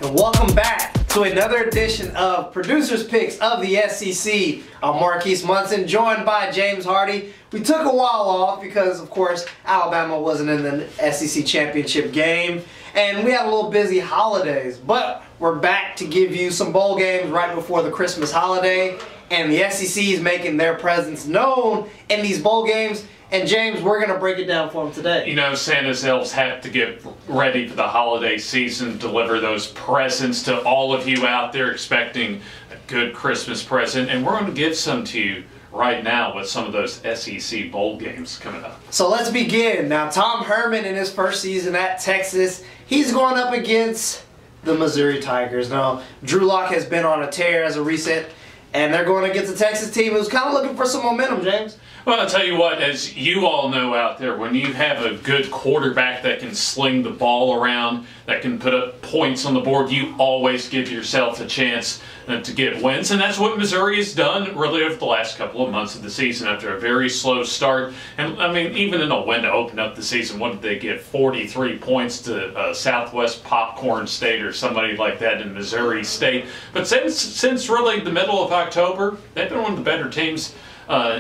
and welcome back to another edition of Producer's Picks of the SEC. I'm Marquis Munson, joined by James Hardy. We took a while off because, of course, Alabama wasn't in the SEC championship game, and we had a little busy holidays, but we're back to give you some bowl games right before the Christmas holiday, and the SEC is making their presence known in these bowl games. And James, we're going to break it down for them today. You know, Santa's elves have to get ready for the holiday season, deliver those presents to all of you out there expecting a good Christmas present. And we're going to give some to you right now with some of those SEC bowl games coming up. So let's begin. Now, Tom Herman in his first season at Texas, he's going up against the Missouri Tigers. Now, Drew Lock has been on a tear as a recent, and they're going against a Texas team who's kind of looking for some momentum, James. Well, I'll tell you what, as you all know out there, when you have a good quarterback that can sling the ball around, that can put up points on the board, you always give yourself a chance to get wins. And that's what Missouri has done really over the last couple of months of the season after a very slow start. And, I mean, even in a win to open up the season, what did they get? 43 points to Southwest Popcorn State or somebody like that in Missouri State. But since really the middle of October, they've been one of the better teams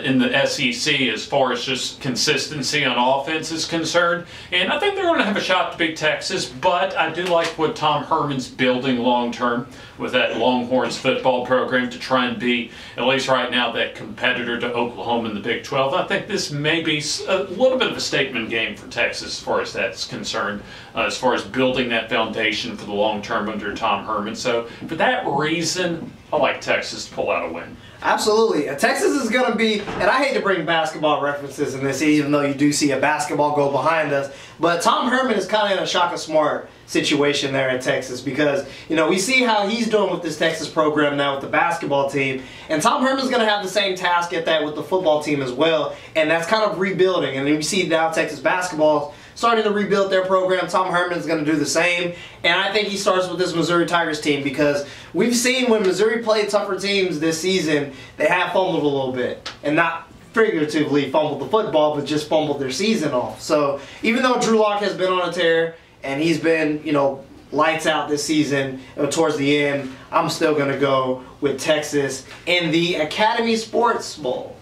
in the SEC as far as just consistency on offense is concerned. And I think they're going to have a shot to beat Texas, but I do like what Tom Herman's building long term with that Longhorns football program to try and be, at least right now, that competitor to Oklahoma in the Big 12. I think this may be a little bit of a statement game for Texas as far as that's concerned, as far as building that foundation for the long term under Tom Herman. So for that reason, I like Texas to pull out a win. Absolutely. Texas is going to be, and I hate to bring basketball references in this, even though you do see a basketball goal behind us, but Tom Herman is kind of in a Shaka Smart situation there at Texas because, you know, we see how he's doing with this Texas program now with the basketball team, and Tom Herman's going to have the same task at that with the football team as well, and that's kind of rebuilding. And then we see now Texas basketball starting to rebuild their program. Tom Herman's going to do the same. And I think he starts with this Missouri Tigers team because we've seen when Missouri played tougher teams this season, they have fumbled a little bit. And not figuratively fumbled the football, but just fumbled their season off. So even though Drew Lock has been on a tear and he's been, you know, lights out this season towards the end, I'm still going to go with Texas in the Academy Sports Bowl.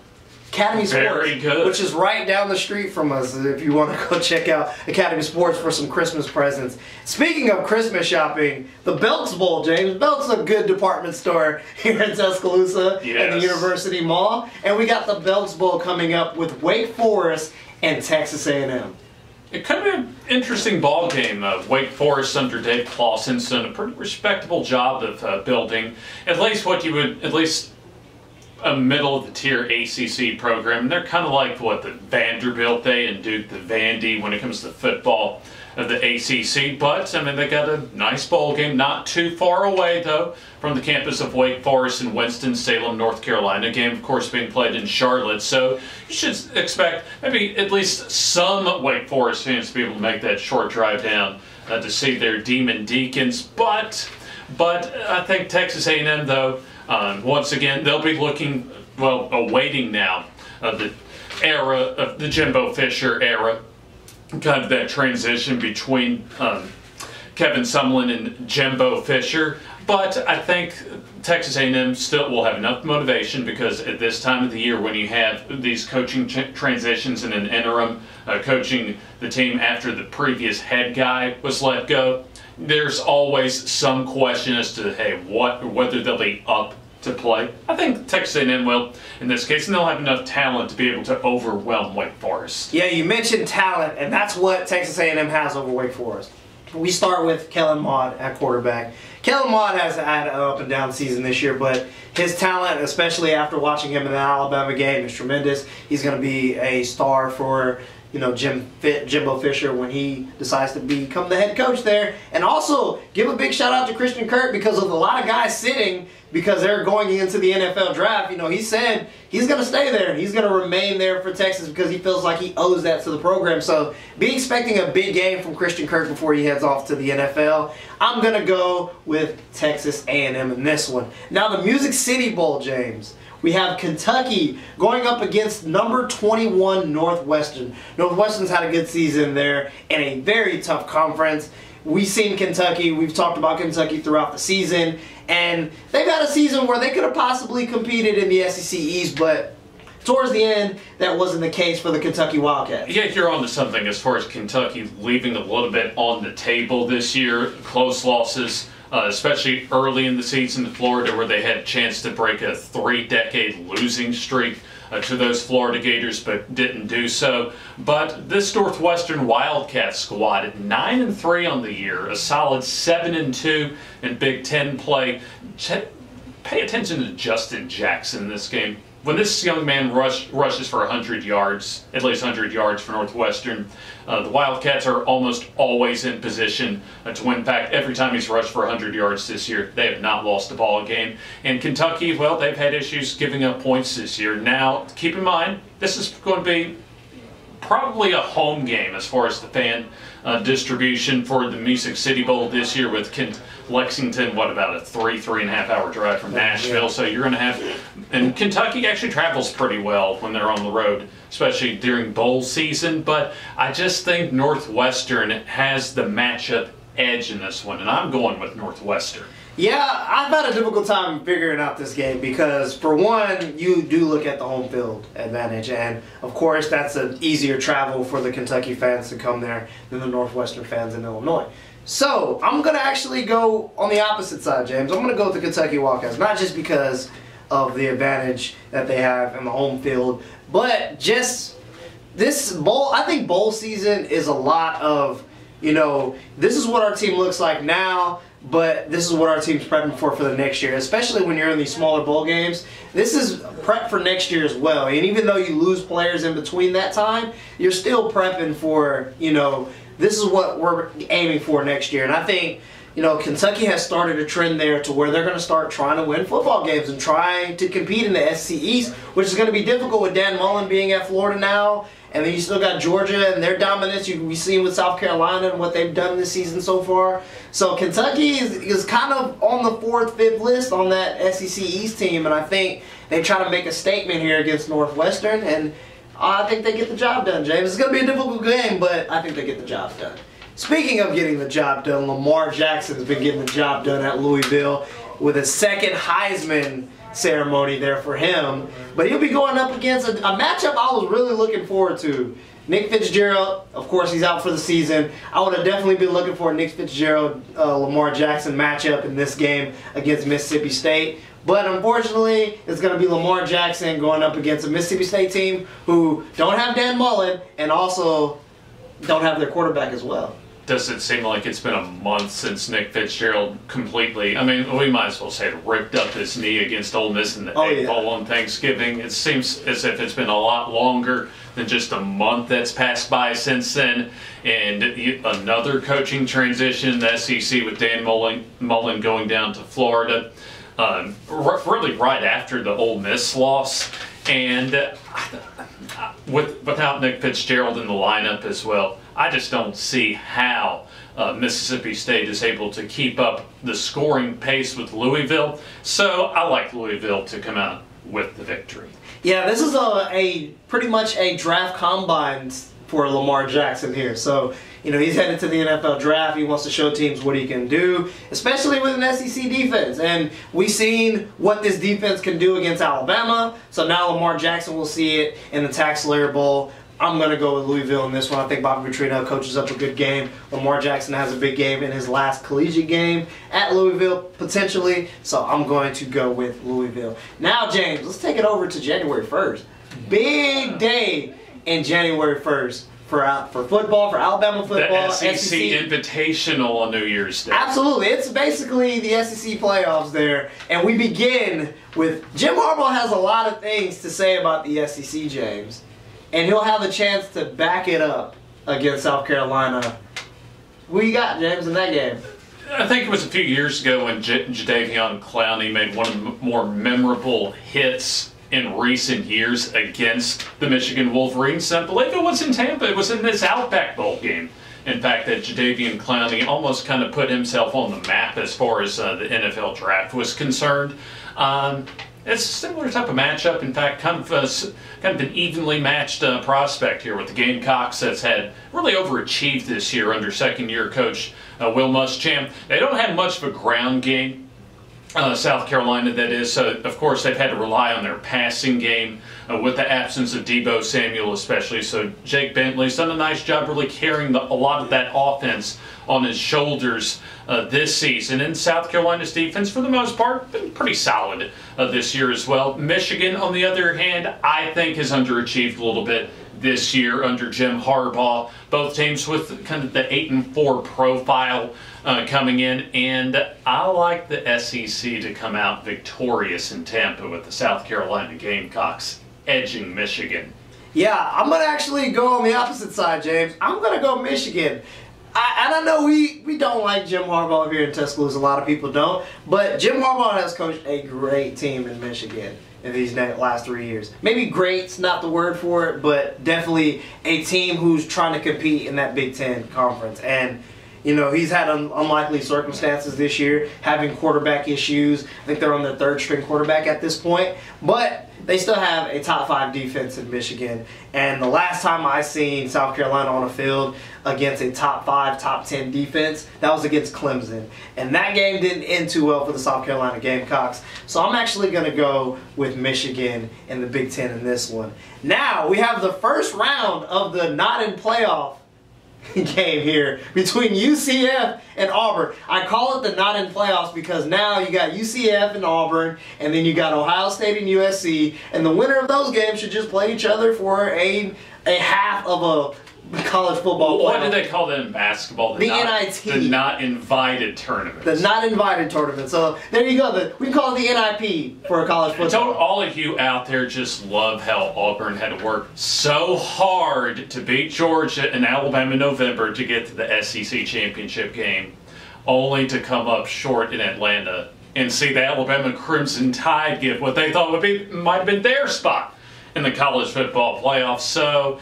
Academy Sports, which is right down the street from us if you want to go check out Academy Sports for some Christmas presents. Speaking of Christmas shopping, the Belk's Bowl, James. Belk's a good department store here in Tuscaloosa at the University Mall. And we got the Belk's Bowl coming up with Wake Forest and Texas A&M. It could be an interesting ball game. Wake Forest under Dave Clawson's done a pretty respectable job of building at least what you would, a middle-of-the-tier ACC program. And they're kind of like, what, the Vanderbilt they and Duke the Vandy when it comes to football of the ACC. But, I mean, they got a nice bowl game, not too far away, though, from the campus of Wake Forest in Winston-Salem, North Carolina. Game, of course, being played in Charlotte. So you should expect maybe at least some Wake Forest fans to be able to make that short drive down to see their Demon Deacons. But I think Texas A&M, though, once again, they'll be looking, well, awaiting now the era of the Jimbo Fisher era, kind of that transition between Kevin Sumlin and Jimbo Fisher. But I think Texas A&M still will have enough motivation because at this time of the year when you have these coaching transitions and an interim coaching the team after the previous head guy was let go, there's always some question as to, hey, whether they'll be up to play. I think Texas A&M will in this case, and they'll have enough talent to be able to overwhelm Wake Forest. Yeah, you mentioned talent, and that's what Texas A&M has over Wake Forest. We start with Kellen Mond at quarterback. Kellen Mond has had an up and down season this year, but his talent, especially after watching him in the Alabama game, is tremendous. He's going to be a star for, you know, Jimbo Fisher when he decides to become the head coach there. And also give a big shout out to Christian Kirk because of a lot of guys sitting because they're going into the NFL draft. You know, he said he's going to stay there and he's going to remain there for Texas because he feels like he owes that to the program. So be expecting a big game from Christian Kirk before he heads off to the NFL. I'm going to go with Texas A&M in this one. Now the Music City Bowl, James. We have Kentucky going up against number 21 Northwestern. Northwestern's had a good season there in a very tough conference. we've seen Kentucky. We've talked about Kentucky throughout the season. And they've had a season where they could have possibly competed in the SEC East, but towards the end, that wasn't the case for the Kentucky Wildcats. Yeah, you're onto something as far as Kentucky leaving a little bit on the table this year. Close losses, especially early in the season in Florida, where they had a chance to break a 3-decade losing streak to those Florida Gators, but didn't do so. But this Northwestern Wildcat squad at 9-3 on the year, a solid 7-2 in Big Ten play. Pay attention to Justin Jackson in this game. When this young man rushes for 100 yards, at least 100 yards for Northwestern, the Wildcats are almost always in position to win. In fact, every time he's rushed for 100 yards this year, they have not lost a ball game. And Kentucky, well, they've had issues giving up points this year. Now, keep in mind, this is going to be probably a home game as far as the fan distribution for the Music City Bowl this year with Lexington, what about a 3.5 hour drive from Nashville? Yeah. So you're going to have, and Kentucky actually travels pretty well when they're on the road, especially during bowl season. But I just think Northwestern has the matchup edge in this one, and I'm going with Northwestern. Yeah, I've had a difficult time figuring out this game because, for one, you do look at the home field advantage, and of course that's an easier travel for the Kentucky fans to come there than the Northwestern fans in Illinois. So, I'm going to actually go on the opposite side, James. I'm going to go with the Kentucky Wildcats, not just because of the advantage that they have in the home field, but just this bowl. I think bowl season is a lot of, this is what our team looks like now, but this is what our team's prepping for the next year, especially when you're in these smaller bowl games. This is prep for next year as well. And even though you lose players in between that time, you're still prepping for, this is what we're aiming for next year. And I think, Kentucky has started a trend there to where they're going to start trying to win football games and trying to compete in the SEC East, which is going to be difficult with Dan Mullen being at Florida now. And then you still got Georgia and their dominance. We've seen with South Carolina and what they've done this season so far. So Kentucky is kind of on the 4th, 5th list on that SEC East team. And I think they try to make a statement here against Northwestern. And I think they get the job done, James. It's going to be a difficult game, but I think they get the job done. Speaking of getting the job done, Lamar Jackson's been getting the job done at Louisville with a second Heisman ceremony there for him. But he'll be going up against a matchup I was really looking forward to. Nick Fitzgerald, of course, he's out for the season. I would have definitely been looking for a Nick Fitzgerald, Lamar Jackson matchup in this game against Mississippi State. But unfortunately, it's going to be Lamar Jackson going up against a Mississippi State team who don't have Dan Mullen and also don't have their quarterback as well. Does it seem like it's been a month since Nick Fitzgerald completely, we might as well say it, ripped up his knee against Ole Miss in the Egg Bowl on Thanksgiving? It seems as if it's been a lot longer than just a month that's passed by since then. And another coaching transition in the SEC with Dan Mullen going down to Florida, really right after the Ole Miss loss. And without Nick Fitzgerald in the lineup as well, I just don't see how Mississippi State is able to keep up the scoring pace with Louisville. So I like Louisville to come out with the victory. Yeah, this is pretty much a draft combine for Lamar Jackson here. So, he's headed to the NFL draft. He wants to show teams what he can do, especially with an SEC defense. And we've seen what this defense can do against Alabama. So now Lamar Jackson will see it in the Tax Slayer Bowl. I'm going to go with Louisville in this one. I think Bobby Petrino coaches up a good game. Lamar Jackson has a big game in his last collegiate game at Louisville, potentially. So I'm going to go with Louisville. Now, James, let's take it over to January 1st. Big day in January 1st for football, for Alabama football. The SEC Invitational on New Year's Day. Absolutely. It's basically the SEC playoffs there. And we begin with Jim Harbaugh has a lot of things to say about the SEC, James. And he'll have a chance to back it up against South Carolina. What you got, James, in that game? I think it was a few years ago when Jadeveon Clowney made one of the more memorable hits in recent years against the Michigan Wolverines. I believe it was in Tampa. It was in this Outback Bowl game. In fact, that Jadeveon Clowney almost kind of put himself on the map as far as the NFL draft was concerned. it's a similar type of matchup. In fact, kind of an evenly matched prospect here with the Gamecocks that's had really overachieved this year under second-year coach Will Muschamp. They don't have much of a ground game. South Carolina, that is. So, of course, they've had to rely on their passing game with the absence of Deebo Samuel especially. So Jake Bentley's done a nice job really carrying a lot of that offense on his shoulders this season. And South Carolina's defense, for the most part, been pretty solid this year as well. Michigan, on the other hand, I think has underachieved a little bit this year under Jim Harbaugh. Both teams with kind of the 8-4 profile coming in, and I like the SEC to come out victorious in Tampa with the South Carolina Gamecocks edging Michigan. Yeah, I'm going to actually go on the opposite side, James. I'm going to go Michigan. And I know we don't like Jim Harbaugh here in Tuscaloosa. A lot of people don't. But Jim Harbaugh has coached a great team in Michigan in these last 3 years. Maybe great's not the word for it, but definitely a team who's trying to compete in that Big Ten conference. And, you know, he's had unlikely circumstances this year, having quarterback issues. I think they're on their third-string quarterback at this point. But they still have a top-5 defense in Michigan. And the last time I seen South Carolina on a field against a top-5, top-10 defense, that was against Clemson. And that game didn't end too well for the South Carolina Gamecocks. So I'm actually going to go with Michigan in the Big Ten in this one. Now, we have the first round of the not-in-playoff game here between UCF and Auburn. I call it the not in playoffs because now you got UCF and Auburn, and then you got Ohio State and USC, and the winner of those games should just play each other for a half of a college football playoff. What do they call that in basketball? The NIT. The not invited tournament. The not invited tournament. So there you go. We call it the NIP for a college football. Don't all of you out there just love how Auburn had to work so hard to beat Georgia and Alabama in November to get to the SEC championship game, only to come up short in Atlanta and see the Alabama Crimson Tide give what they thought might have been their spot in the college football playoffs. So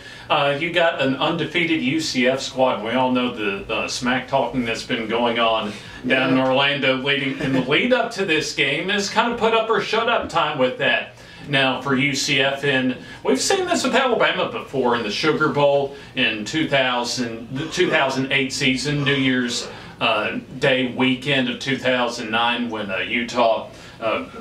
you got an undefeated UCF squad. We all know the smack talking that's been going on down in Orlando in the lead up to this game is kind of put up or shut up time with that. Now for UCF, and we've seen this with Alabama before in the Sugar Bowl in the 2008 season, New Year's Day weekend of 2009 when Utah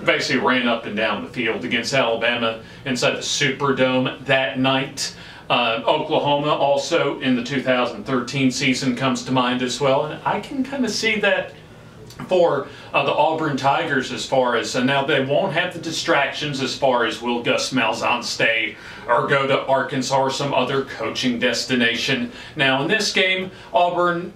basically ran up and down the field against Alabama inside the Superdome that night. Oklahoma also in the 2013 season comes to mind as well, and I can kind of see that for the Auburn Tigers as far as now they won't have the distractions as far as will Gus Malzahn stay or go to Arkansas or some other coaching destination. Now in this game, Auburn,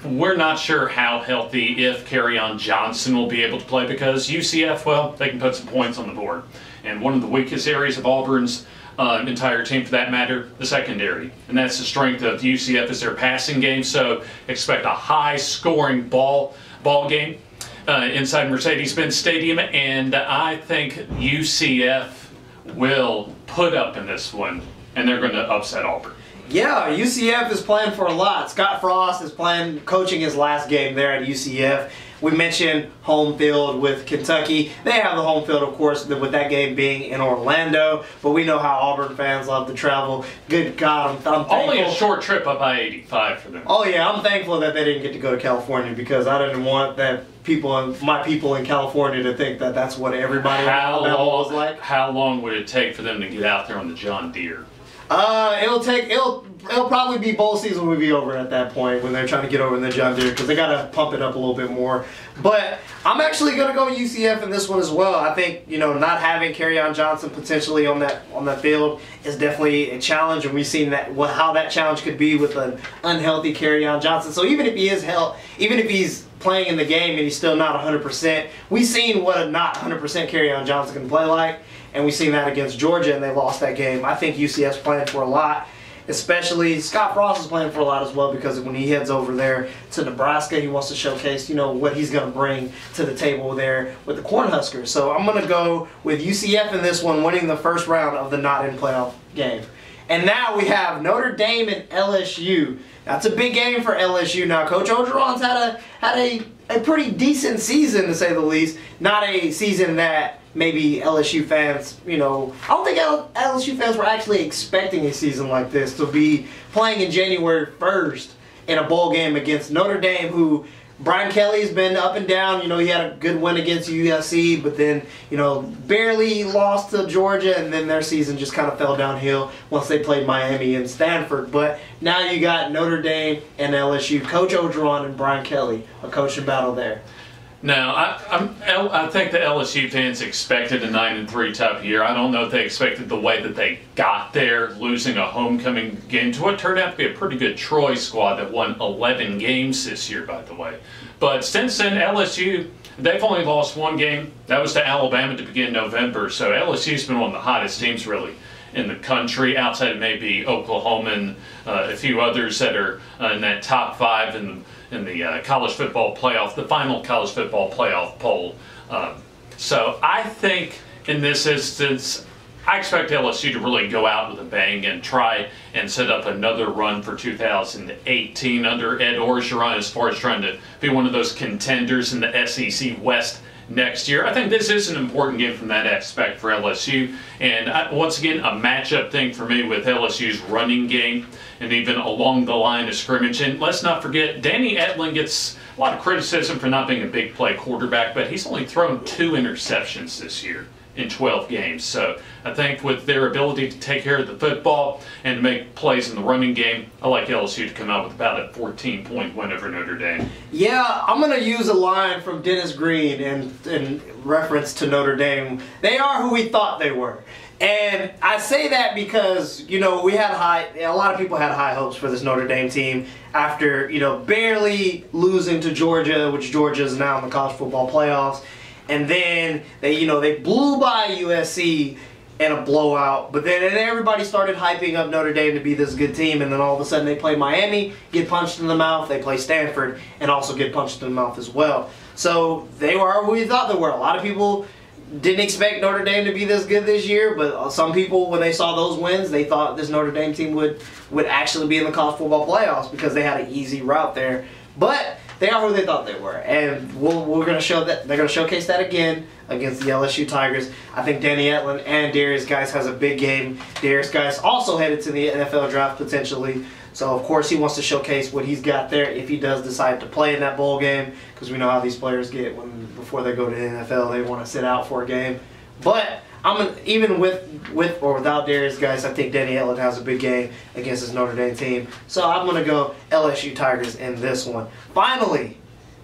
we're not sure how healthy, if Kerryon Johnson will be able to play, because UCF, well, they can put some points on the board. And one of the weakest areas of Auburn's entire team, for that matter, the secondary. And that's the strength of UCF is their passing game, so expect a high-scoring ball game inside Mercedes-Benz Stadium, and I think UCF will put up in this one, and they're going to upset Auburn. Yeah, UCF is playing for a lot. Scott Frost is coaching his last game there at UCF. We mentioned home field with Kentucky. They have the home field, of course, with that game being in Orlando. But we know how Auburn fans love to travel. Good God, I'm thankful. Only a short trip up I-85 for them. Oh yeah, I'm thankful that they didn't get to go to California, because I didn't want my people in California to think that that's what everybody in Alabama was like. How long would it take for them to get out there on the John Deere? It'll probably be bowl season will be over at that point when they're trying to get over in the John Deere, because they got to pump it up a little bit more. But I'm actually going to go UCF in this one as well. I think, you know, not having Kerryon Johnson potentially on that field is definitely a challenge, and we've seen that how that challenge could be with an unhealthy Kerryon Johnson. So even if he is even if he's playing in the game and he's still not 100%, we've seen what a not 100% Kerryon Johnson can play like. And we've seen that against Georgia, and they lost that game. I think UCF's playing for a lot, especially Scott Frost is playing for a lot as well, because when he heads over there to Nebraska, he wants to showcase, you know, what he's going to bring to the table there with the Cornhuskers. So I'm going to go with UCF in this one, winning the first round of the not-in-playoff game. And now we have Notre Dame and LSU. That's a big game for LSU. Now, Coach Orgeron's had a pretty decent season, to say the least. Not a season that maybe LSU fans, I don't think LSU fans were actually expecting a season like this to be playing in January 1st in a bowl game against Notre Dame, who Brian Kelly's been up and down. He had a good win against USC, but then, barely lost to Georgia, and then their season just kind of fell downhill once they played Miami and Stanford. But now you got Notre Dame and LSU, Coach Orgeron and Brian Kelly, a coaching battle there. Now, I think the LSU fans expected a 9-3 type year. I don't know if they expected the way that they got there, losing a homecoming game to what turned out to be a pretty good Troy squad that won 11 games this year, by the way. But since then, LSU, they've only lost one game. That was to Alabama to begin November. So LSU's been one of the hottest teams, really, in the country, outside of maybe Oklahoma and a few others that are in that top 5 in the college football playoff, the final college football playoff poll. So I think in this instance, I expect LSU to really go out with a bang and try and set up another run for 2018 under Ed Orgeron as far as trying to be one of those contenders in the SEC West next year. I think this is an important game from that aspect for LSU. And once again, a matchup thing for me with LSU's running game and even along the line of scrimmage. And let's not forget, Danny Etling gets a lot of criticism for not being a big play quarterback, but he's only thrown 2 interceptions this year in 12 games. So I think with their ability to take care of the football and to make plays in the running game, I like LSU to come out with about a 14-point win over Notre Dame. Yeah, I'm going to use a line from Dennis Green in reference to Notre Dame. They are who we thought they were. And I say that because, we had a lot of people had high hopes for this Notre Dame team after, barely losing to Georgia, which Georgia is now in the college football playoffs. And then they blew by USC in a blowout. But then everybody started hyping up Notre Dame to be this good team. And then all of a sudden they play Miami, get punched in the mouth. They play Stanford and also get punched in the mouth as well. So they were who we thought they were. A lot of people didn't expect Notre Dame to be this good this year. But some people, when they saw those wins, they thought this Notre Dame team would actually be in the college football playoffs because they had an easy route there. But they are who they thought they were, and we're going to show that. They're going to showcase that again against the LSU Tigers. I think Danny Etling and Darius Geis has a big game. Darius Geis also headed to the NFL draft potentially, so of course he wants to showcase what he's got there if he does decide to play in that bowl game, because we know how these players get before they go to the NFL. They want to sit out for a game, but even with or without Darius Geis, I think Danny Etling has a big game against his Notre Dame team. So I'm going to go LSU Tigers in this one. Finally,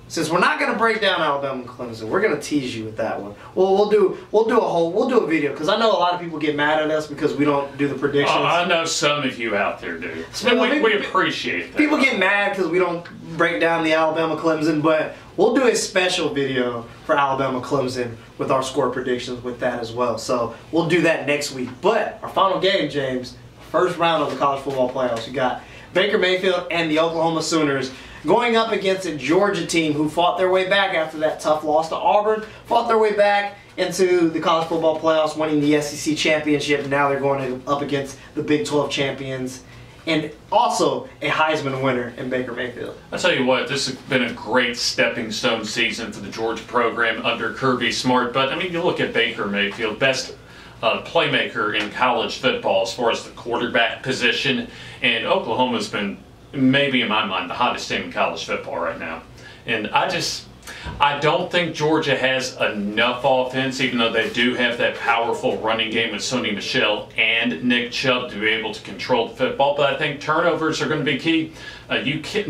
since we're not going to break down Alabama and Clemson, we're going to tease you with that one. Well, we'll do a video, because I know a lot of people get mad at us because we don't do the predictions. I know some of you out there do. We appreciate that. People get mad because we don't break down the Alabama Clemson, but we'll do a special video for Alabama Clemson with our score predictions with that as well. So we'll do that next week. But our final game, James, first round of the college football playoffs, you got Baker Mayfield and the Oklahoma Sooners going up against a Georgia team who fought their way back after that tough loss to Auburn, fought their way back into the college football playoffs, winning the SEC championship. Now they're going up against the Big 12 champions and also a Heisman winner in Baker Mayfield. I'll tell you what, this has been a great stepping stone season for the Georgia program under Kirby Smart. But, I mean, you look at Baker Mayfield, best playmaker in college football as far as the quarterback position. And Oklahoma's been, maybe in my mind, the hottest team in college football right now. And I don't think Georgia has enough offense, even though they do have that powerful running game with Sonny Michel and Nick Chubb to be able to control the football. But I think turnovers are going to be key.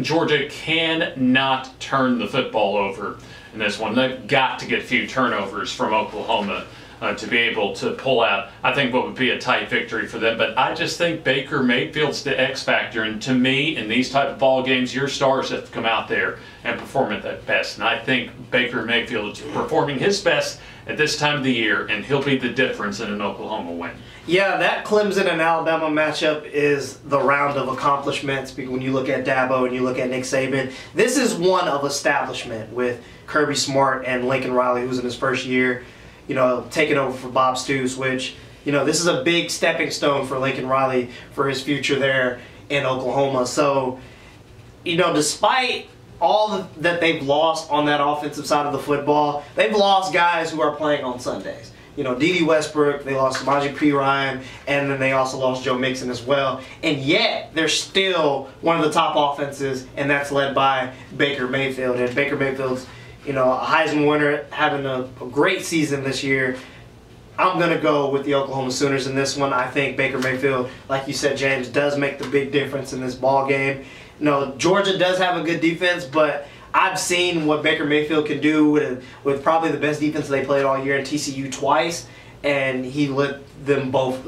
Georgia cannot turn the football over in this one. They've got to get a few turnovers from Oklahoma to be able to pull out, I think, what would be a tight victory for them. But I just think Baker Mayfield's the X factor. And to me, in these type of ball games, your stars have to come out there and perform at their best. And I think Baker Mayfield is performing his best at this time of the year, and he'll be the difference in an Oklahoma win. Yeah, that Clemson and Alabama matchup is the round of accomplishments. When you look at Dabo and you look at Nick Saban, this is one of establishment with Kirby Smart and Lincoln Riley, who's in his first year, taking over for Bob Stoops, which, this is a big stepping stone for Lincoln Riley for his future there in Oklahoma. So, despite all that they've lost on that offensive side of the football, they've lost guys who are playing on Sundays. Dede Westbrook, they lost Samaje Perine, and then they also lost Joe Mixon as well. And yet, they're still one of the top offenses, and that's led by Baker Mayfield. And Baker Mayfield's, a Heisman winner, having a great season this year. I'm going to go with the Oklahoma Sooners in this one. I think Baker Mayfield, like you said, James, does make the big difference in this ball game. Georgia does have a good defense, but I've seen what Baker Mayfield can do with probably the best defense they played all year in TCU twice, and he lit them up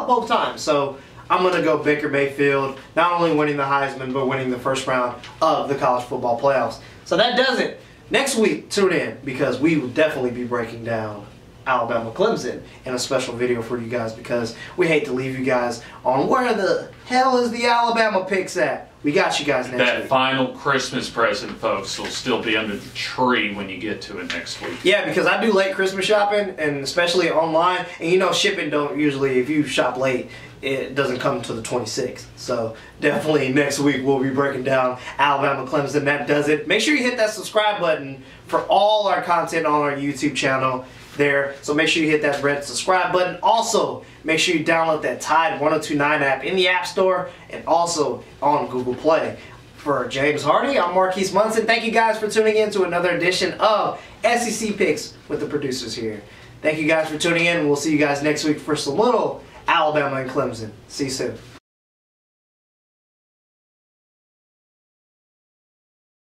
both times. So I'm going to go Baker Mayfield, not only winning the Heisman, but winning the first round of the college football playoffs. So that does it. Next week, tune in, because we will definitely be breaking down Alabama Clemson in a special video for you guys, because we hate to leave you guys on where the hell is the Alabama picks at. We got you guys next week. That final Christmas present, folks, will still be under the tree when you get to it next week. Yeah, because I do late Christmas shopping, and especially online, and shipping don't usually, if you shop late, it doesn't come until the 26th. So definitely next week we'll be breaking down Alabama Clemson. That does it. Make sure you hit that subscribe button for all our content on our YouTube channel there. So make sure you hit that red subscribe button. Also, make sure you download that Tide 1029 app in the App Store and also on Google Play. For James Hardy, I'm Marquis Munson. Thank you guys for tuning in to another edition of SEC Picks with the producers here. Thank you guys for tuning in. We'll see you guys next week for some little Alabama and Clemson. See you soon.